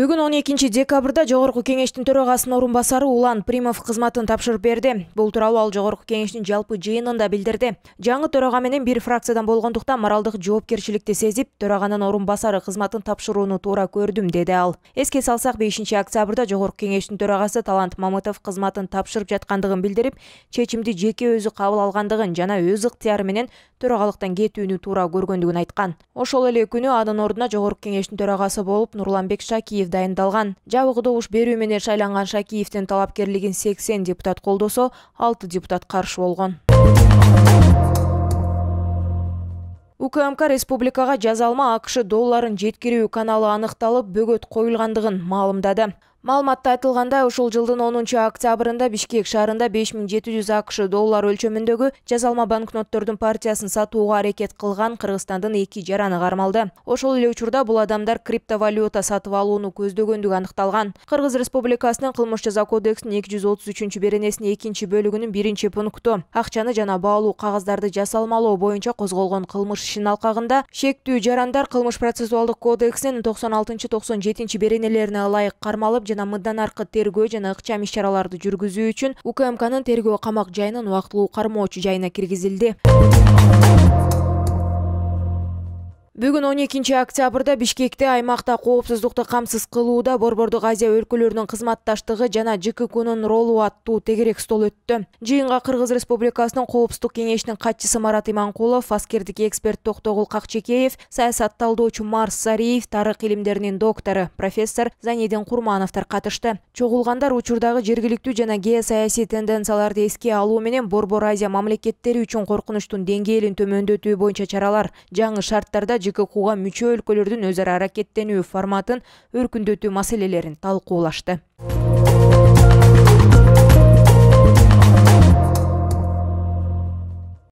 Бүгүн 12 декабрда Жогорку кеңештин төрагасынын орун басары Улан Примов кызматын тапшырып берди. Бул тууралуу ал Жогорку кеңештин жалпы жыйынында билдирди. Жаңы төрага менен бир фракциядан болгондуктан моралдык жоопкерчиликти сезип, төраганын орун басары кызматын тапшырууну туура көрдүм, деди ал. Эске салсак, 5 октябрда Жогорку кеңештин төрагасы Талант Мамытов кызматын тапшырып жаткандыгын билдирип, чечимди жеке өзү кабыл алгандыгын жана өз ыктыяры менен төрагалыктан кетүүнү туура көргөндүгүн айткан. Ошол эле күнү анын ордуна Жогорку кеңештин төрагасы болуп Нурланбек Шакиев дайындалган. Жабык добуш берүү менен шайланган Шакиевдин талапкерлигин 80 депутат колдосо, 6 депутат каршы болгон. УКМК республикага жазалма АКШ долларын жеткирүү каналы аныкталып, бөгөт коюлгандыгын маалымдады. Маалыматта айтылгандай, ушул жылдын 10 октябрында Бишкек шаарында 5700 АКШ доллар өлчөмүндөгү жазалма банкноттордун партиясын сатууга аракет кылган Кыргызстандын 2 жараны кармалды. Ошол эле учурда бул адамдар криптовалюта сатып алууну көздөгөндүгү аныкталган. Кыргыз Республикасынын кылмыш жаза кодексинин 233 беренесинин 2 бөлүгүнүн 1 пункту акчаны жана баалуу кагаздарды жасалмалоо боюнча козголгон кылмыш ишинин алкагында шектүү жарандар кылмыш процессуалдык кодексинин 96-97 беренелерине ылайык кармалып, жана мындан аркы тергөө жана ыкчам иш-чараларды жүргүзүү үчүн УКМКнын тергөө камак жайынын убактылуу кармоочу жайына киргизилди. Бүгүн 12 октябрда Бишкекте аймакта коопсуздукту камсыз кылууда Борбордук Азия өлкөлөрүнүн кызматташтыгы жана ЖККнын ролу аттуу тегерек стол өттү. Жыйынга Кыргыз Республикасынын Коопсуздук кеңешинин катчысы Марат Иманкулов, аскердик эксперт Токтогул Какчекеев, саясат талдоочу Марс Сариев, тарых илимдеринин доктору профессор Занидин Курмановдор катышты. Чогулгандар учурдагы жергиликтүү жана геосаясий тенденцияларды эске алуу менен Борбор Азия мамлекеттери үчүн коркунучтун деңгээлин төмөндөтүү боюнча чаралар, жаңы шарттарда ЖККга мүчө өлкөлөрдүн өз ара аракеттенүү форматын өркүндөтүү маселелерин талкуулашты.